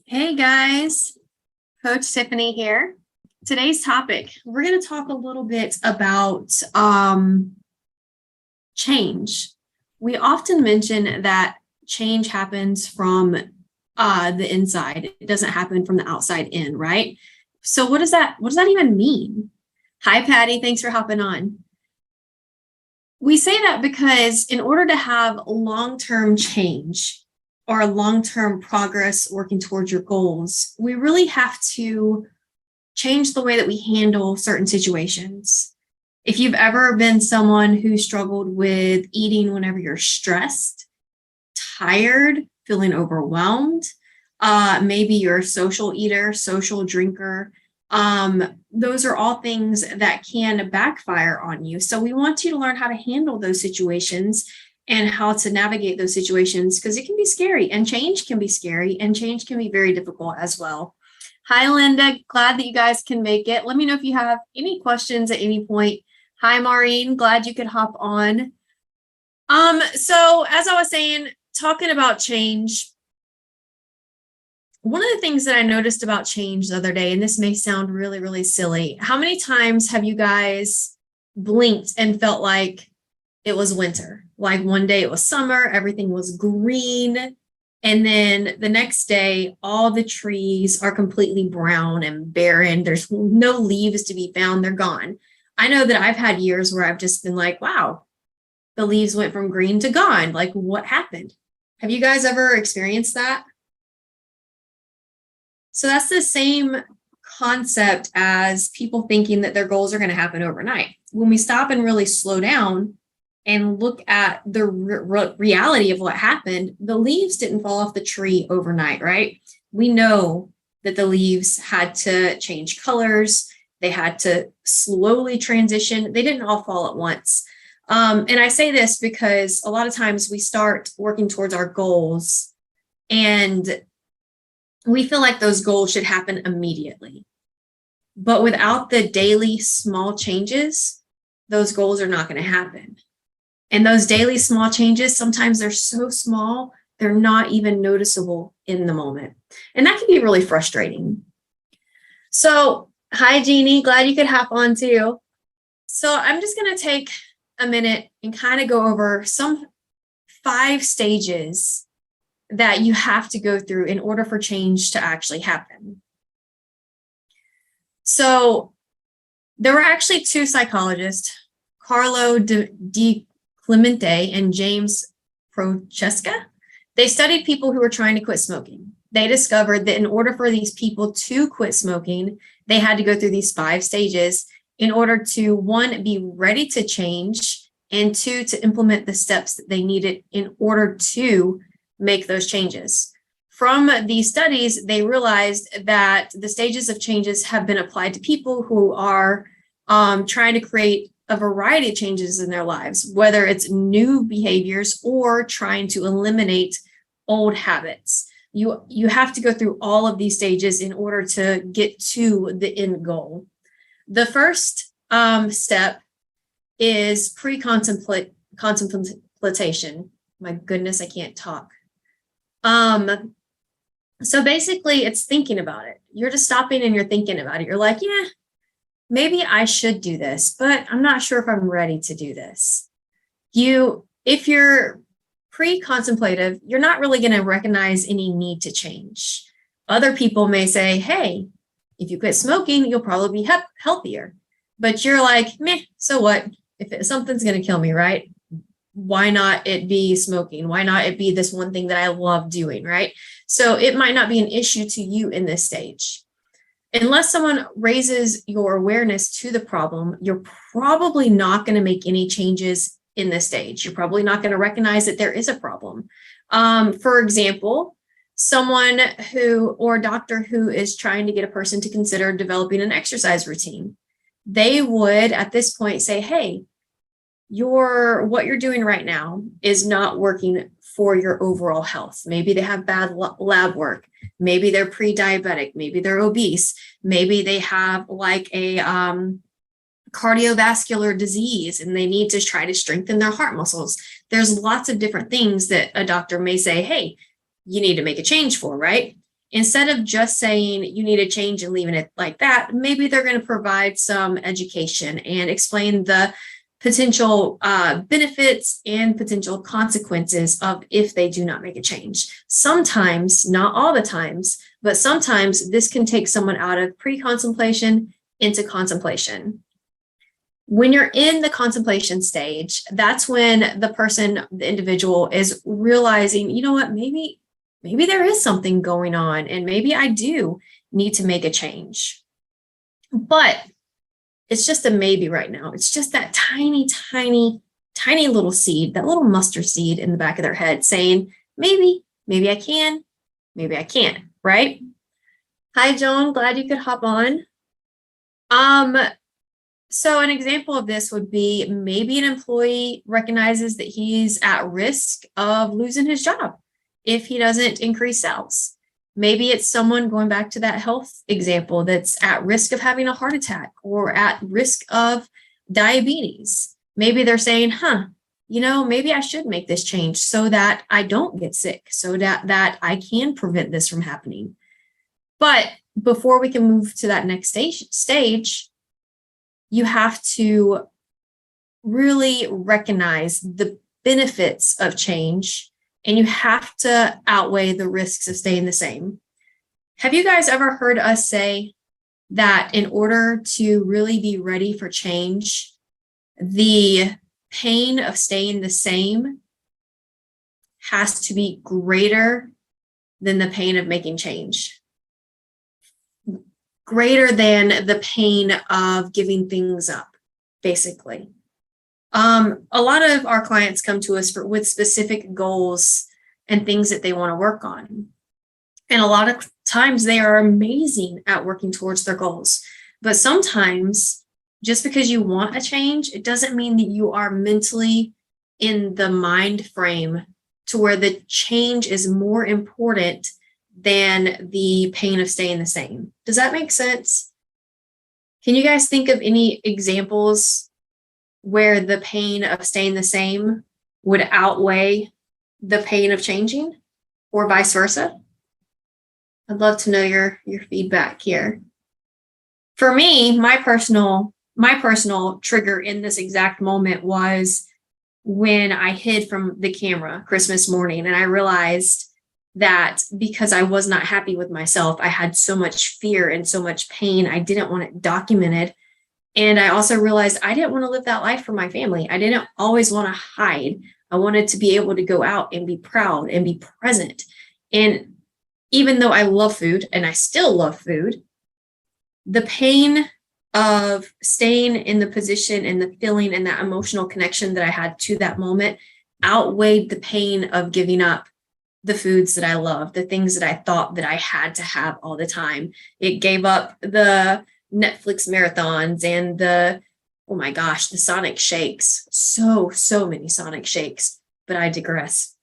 Hey guys, Coach Tiffany here. Today's topic, we're going to talk a little bit about change. We often mention that change happens from the inside. It doesn't happen from the outside in, right? So what does that even mean? Hi Patty, thanks for hopping on. We say that because in order to have long-term change or long-term progress working towards your goals, we really have to change the way that we handle certain situations. If you've ever been someone who struggled with eating whenever you're stressed, tired, feeling overwhelmed, maybe you're a social eater, social drinker, those are all things that can backfire on you. So we want you to learn how to handle those situations and how to navigate those situations because it can be scary and change can be scary and change can be very difficult as well. Hi, Linda. Glad that you guys can make it. Let me know if you have any questions at any point. Hi, Maureen. Glad you could hop on. So as I was saying, talking about change, one of the things that I noticed about change the other day, and this may sound really, really silly, how many times have you guys blinked and felt like it was winter? Like one day it was summer, everything was green, and then the next day, all the trees are completely brown and barren. There's no leaves to be found, they're gone. I know that I've had years where I've just been like, wow, the leaves went from green to gone. Like, what happened? Have you guys ever experienced that? So that's the same concept as people thinking that their goals are going to happen overnight. When we stop and really slow down and look at the reality of what happened, the leaves didn't fall off the tree overnight, right? We know that the leaves had to change colors. They had to slowly transition. They didn't all fall at once. And I say this because a lot of times we start working towards our goals and we feel like those goals should happen immediately. But without the daily small changes, those goals are not going to happen. And those daily small changes, sometimes they're so small, they're not even noticeable in the moment. And that can be really frustrating. So, hi, Jeannie. Glad you could hop on too. So, I'm just going to take a minute and kind of go over some 5 stages that you have to go through in order for change to actually happen. So there were actually 2 psychologists, Carlo Di Clemente and James Prochaska. They studied people who were trying to quit smoking. They discovered that in order for these people to quit smoking, they had to go through these 5 stages in order to, 1, be ready to change, and 2, to implement the steps that they needed in order to make those changes. From these studies, they realized that the stages of changes have been applied to people who are trying to create a variety of changes in their lives, whether it's new behaviors or trying to eliminate old habits. You have to go through all of these stages in order to get to the end goal. The first step is pre-contemplation. My goodness, I can't talk. So basically it's thinking about it. You're just stopping and you're thinking about it. You're like, yeah, maybe I should do this, but I'm not sure if I'm ready to do this. If you're pre-contemplative, you're not really going to recognize any need to change. Other people may say, hey, if you quit smoking, you'll probably be healthier. But you're like, meh, so what? If something's going to kill me, right? Why not it be smoking? Why not it be this one thing that I love doing, right? So it might not be an issue to you in this stage. Unless someone raises your awareness to the problem, you're probably not going to make any changes in this stage. You're probably not going to recognize that there is a problem. For example, someone or a doctor who is trying to get a person to consider developing an exercise routine, they would at this point say, hey, what you're doing right now is not working for your overall health. Maybe they have bad lab work. Maybe they're pre-diabetic. Maybe they're obese. Maybe they have like a cardiovascular disease and they need to try to strengthen their heart muscles. There's lots of different things that a doctor may say, hey, you need to make a change for, right? instead of just saying you need a change and leaving it like that, maybe they're going to provide some education and explain the potential benefits and potential consequences of if they do not make a change. Sometimes, not all the times, but sometimes this can take someone out of pre-contemplation into contemplation. When you're in the contemplation stage, that's when the person, the individual, is realizing, you know what, maybe there is something going on and maybe I do need to make a change. But it's just a maybe right now. It's just that tiny, tiny, tiny little seed, that little mustard seed in the back of their head saying, maybe I can, maybe I can't, right? Hi, Joan, glad you could hop on. So an example of this would be maybe an employee recognizes that he's at risk of losing his job if he doesn't increase sales. Maybe it's someone, going back to that health example, that's at risk of having a heart attack or at risk of diabetes. Maybe they're saying, maybe I should make this change so that I don't get sick, so that I can prevent this from happening. But before we can move to that next stage, you have to really recognize the benefits of change, and you have to outweigh the risks of staying the same. Have you guys ever heard us say that in order to really be ready for change, the pain of staying the same has to be greater than the pain of making change? Greater than the pain of giving things up, basically. A lot of our clients come to us with specific goals and things that they want to work on. And a lot of times they are amazing at working towards their goals. But sometimes just because you want a change, it doesn't mean that you are mentally in the mind frame to where the change is more important than the pain of staying the same. Does that make sense? Can you guys think of any examples where the pain of staying the same would outweigh the pain of changing, or vice versa? I'd love to know your feedback here. For me, my personal trigger in this exact moment was when I hid from the camera Christmas morning, and I realized that because I was not happy with myself, I had so much fear and so much pain. I didn't want it documented. And I also realized I didn't want to live that life for my family. I didn't always want to hide. I wanted to be able to go out and be proud and be present. And even though I love food, and I still love food, the pain of staying in the position and the feeling and that emotional connection that I had to that moment outweighed the pain of giving up the foods that I love, the things that I thought that I had to have all the time. It gave up the Netflix marathons and the Sonic shakes. So many Sonic shakes, but I digress.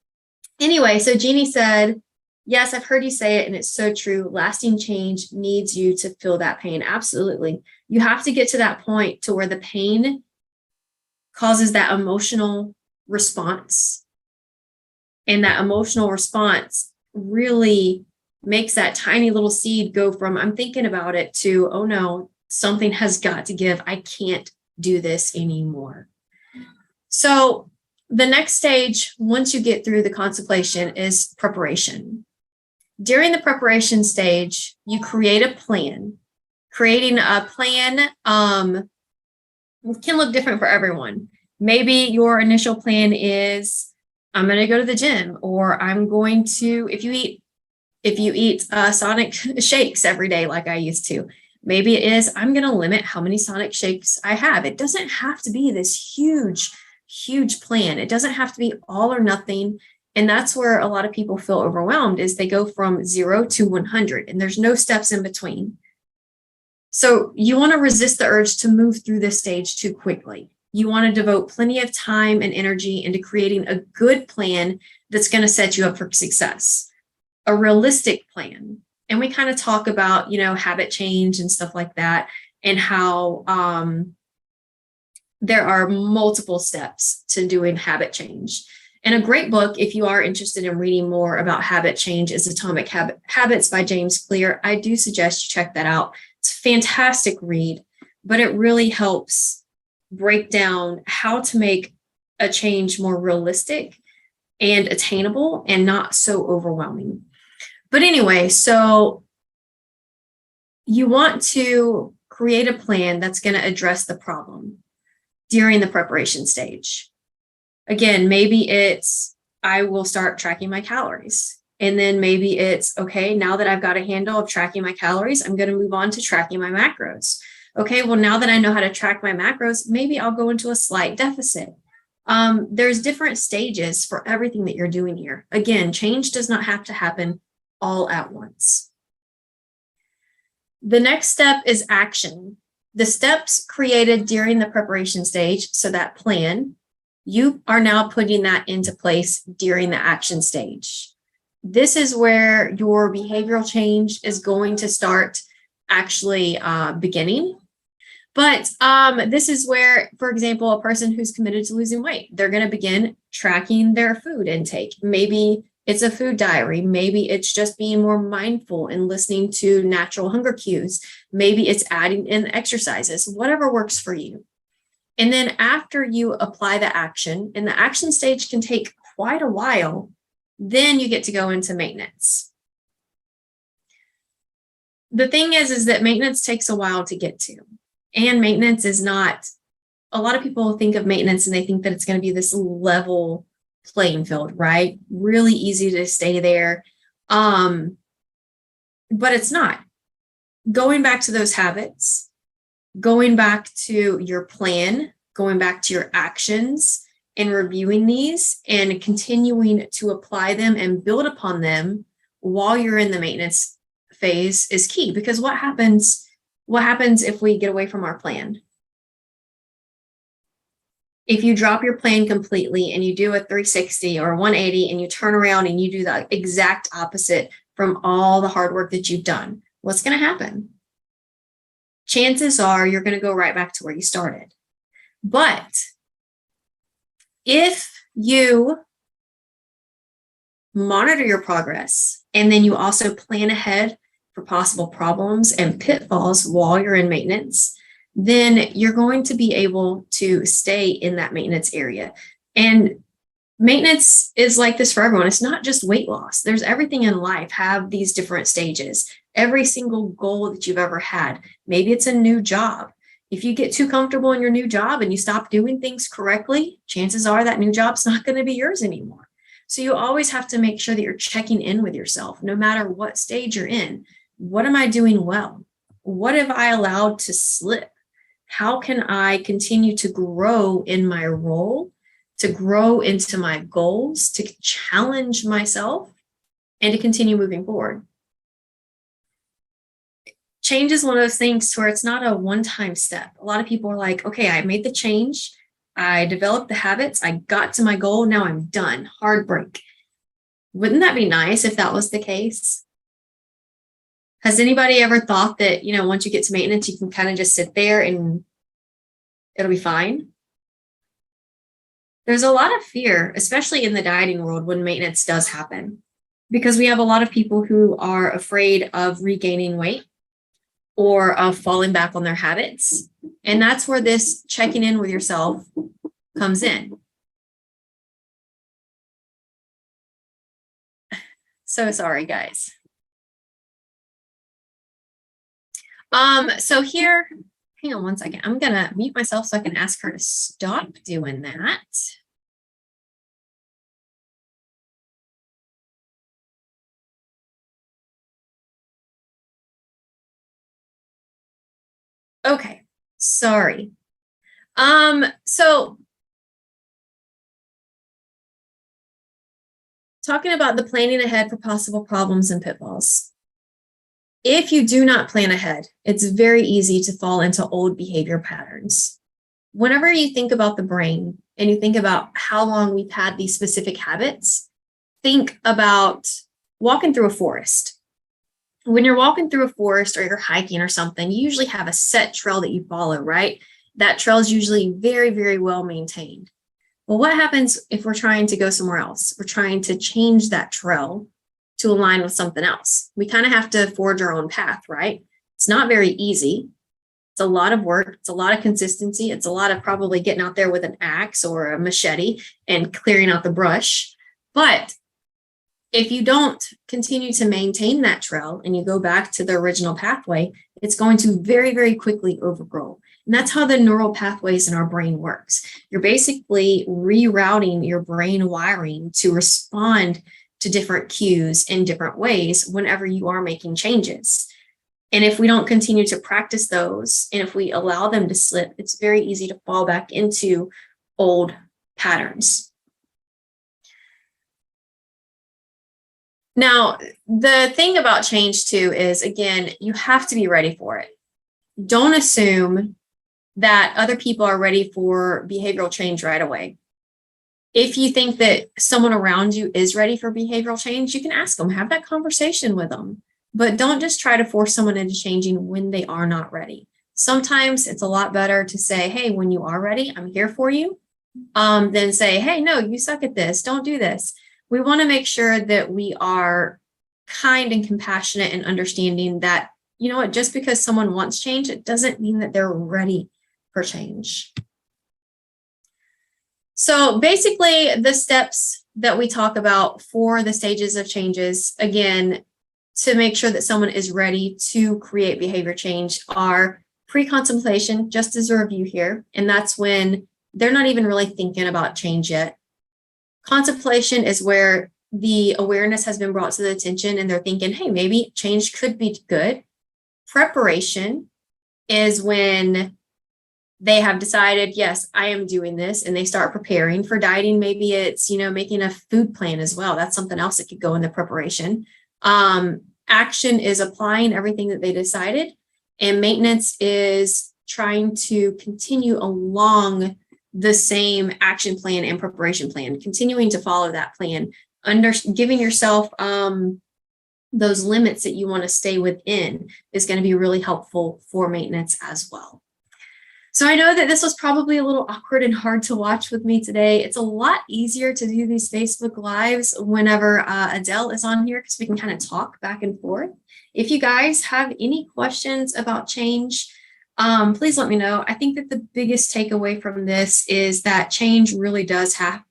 Anyway, so Jeannie said, yes, I've heard you say it, and it's so true. Lasting change needs you to feel that pain. Absolutely. You have to get to that point to where the pain causes that emotional response. And that emotional response really makes that tiny little seed go from I'm thinking about it to, oh no, something has got to give. I can't do this anymore. So the next stage, once you get through the contemplation, is preparation. During the preparation stage, you create a plan. Creating a plan can look different for everyone. Maybe your initial plan is, I'm going to go to the gym, or I'm going to, if you eat Sonic shakes every day like I used to, maybe it is, I'm going to limit how many Sonic shakes I have. It doesn't have to be this huge plan. It doesn't have to be all or nothing. And that's where a lot of people feel overwhelmed, is they go from 0 to 100 and there's no steps in between. So you want to resist the urge to move through this stage too quickly. You want to devote plenty of time and energy into creating a good plan that's going to set you up for success, a realistic plan. And we kind of talk about, habit change and stuff like that, and how there are multiple steps to doing habit change. And a great book, if you are interested in reading more about habit change, is Atomic Habits by James Clear. I do suggest you check that out. It's a fantastic read, but it really helps break down how to make a change more realistic and attainable and not so overwhelming. But anyway, so you want to create a plan that's going to address the problem during the preparation stage. Again, maybe it's, I will start tracking my calories. And then maybe it's, okay, now that I've got a handle of tracking my calories, I'm going to move on to tracking my macros. Okay, well, now that I know how to track my macros, maybe I'll go into a slight deficit. There's different stages for everything that you're doing here. Again, change does not have to happen all at once. The next step is action. The steps created during the preparation stage, so that plan, you are now putting that into place during the action stage. This is where your behavioral change is going to start actually beginning. But this is where, for example, a person who's committed to losing weight, they're going to begin tracking their food intake. Maybe it's a food diary. Maybe it's just being more mindful and listening to natural hunger cues. Maybe it's adding in exercises, whatever works for you. And then after you apply the action, and the action stage can take quite a while, then you get to go into maintenance. The thing is that maintenance takes a while to get to. And maintenance is not, a lot of people think of maintenance and they think that it's going to be this level playing field, right? Really easy to stay there. But it's not. Going back to those habits, going back to your plan, going back to your actions and reviewing these and continuing to apply them and build upon them while you're in the maintenance phase is key. Because what happens if we get away from our plan? If you drop your plan completely and you do a 360 or a 180 and you turn around and you do the exact opposite from all the hard work that you've done, what's going to happen? Chances are you're going to go right back to where you started. But if you monitor your progress and then you also plan ahead for possible problems and pitfalls while you're in maintenance, then you're going to be able to stay in that maintenance area. And maintenance is like this for everyone. It's not just weight loss. There's everything in life have these different stages. Every single goal that you've ever had, maybe it's a new job. If you get too comfortable in your new job and you stop doing things correctly, chances are that new job's not going to be yours anymore. So you always have to make sure that you're checking in with yourself, no matter what stage you're in. What am I doing well? What have I allowed to slip? How can I continue to grow in my role, to grow into my goals, to challenge myself, and to continue moving forward? Change is one of those things where it's not a one-time step. A lot of people are like, okay, I made the change. I developed the habits. I got to my goal. Now I'm done. Hard break. Wouldn't that be nice if that was the case? Has anybody ever thought that, once you get to maintenance, you can kind of just sit there and it'll be fine? There's a lot of fear, especially in the dieting world, when maintenance does happen, because we have a lot of people who are afraid of regaining weight or of falling back on their habits. And that's where this checking in with yourself comes in. So sorry, guys. So here, hang on one second. I'm going to mute myself so I can ask her to stop doing that. Okay, sorry. So talking about the planning ahead for possible problems and pitfalls. If you do not plan ahead, it's very easy to fall into old behavior patterns. Whenever you think about the brain and you think about how long we've had these specific habits, think about walking through a forest. When you're walking through a forest or you're hiking or something, you usually have a set trail that you follow, right? That trail is usually very, very well maintained. Well, what happens if we're trying to go somewhere else? We're trying to change that trail to align with something else. We kind of have to forge our own path, right? It's not very easy. It's a lot of work. It's a lot of consistency. It's a lot of probably getting out there with an axe or a machete and clearing out the brush. But if you don't continue to maintain that trail and you go back to the original pathway, it's going to very, very quickly overgrow. And that's how the neural pathways in our brain works. You're basically rerouting your brain wiring to respond to different cues in different ways whenever you are making changes. And if we don't continue to practice those, and if we allow them to slip, it's very easy to fall back into old patterns. Now, the thing about change too is, again, you have to be ready for it. Don't assume that other people are ready for behavioral change right away. If you think that someone around you is ready for behavioral change, you can ask them, have that conversation with them. But don't just try to force someone into changing when they are not ready. Sometimes it's a lot better to say, hey, when you are ready, I'm here for you, than say, hey, no, you suck at this. Don't do this. We want to make sure that we are kind and compassionate and understanding that, you know what, just because someone wants change, it doesn't mean that they're ready for change. So basically, the steps that we talk about for the stages of changes, again, to make sure that someone is ready to create behavior change are pre-contemplation, just as a review here. And that's when they're not even really thinking about change yet. Contemplation is where the awareness has been brought to the attention and they're thinking, hey, maybe change could be good. Preparation is when they have decided, yes, I am doing this, and they start preparing for dieting. Maybe it's, making a food plan as well. That's something else that could go in the preparation. Action is applying everything that they decided, and maintenance is trying to continue along the same action plan and preparation plan, continuing to follow that plan, giving yourself those limits that you want to stay within is going to be really helpful for maintenance as well. So I know that this was probably a little awkward and hard to watch with me today. It's a lot easier to do these Facebook Lives whenever Adele is on here because we can kind of talk back and forth. If you guys have any questions about change, please let me know. I think that the biggest takeaway from this is that change really does have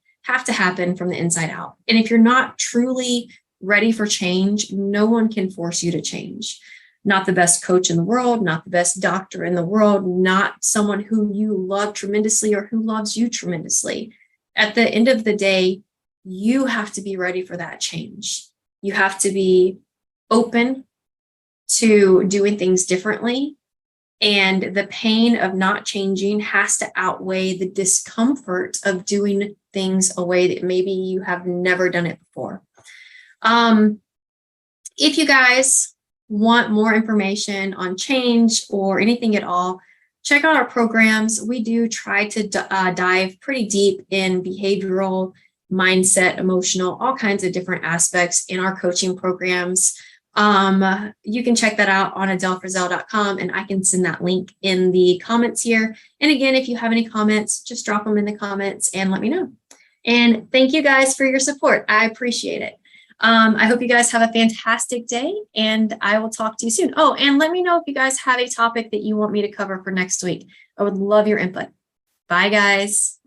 to happen from the inside out. And if you're not truly ready for change, no one can force you to change. Not the best coach in the world, not the best doctor in the world, not someone who you love tremendously or who loves you tremendously. At the end of the day, you have to be ready for that change. You have to be open to doing things differently. And the pain of not changing has to outweigh the discomfort of doing things a way that maybe you have never done it before. If you guys want more information on change or anything at all, check out our programs. We do try to dive pretty deep in behavioral, mindset, emotional, all kinds of different aspects in our coaching programs. You can check that out on adelefrizzell.com, and I can send that link in the comments here. And again, if you have any comments, just drop them in the comments and let me know. And thank you guys for your support. I appreciate it. I hope you guys have a fantastic day, and I will talk to you soon. Oh, and let me know if you guys have a topic that you want me to cover for next week. I would love your input. Bye, guys.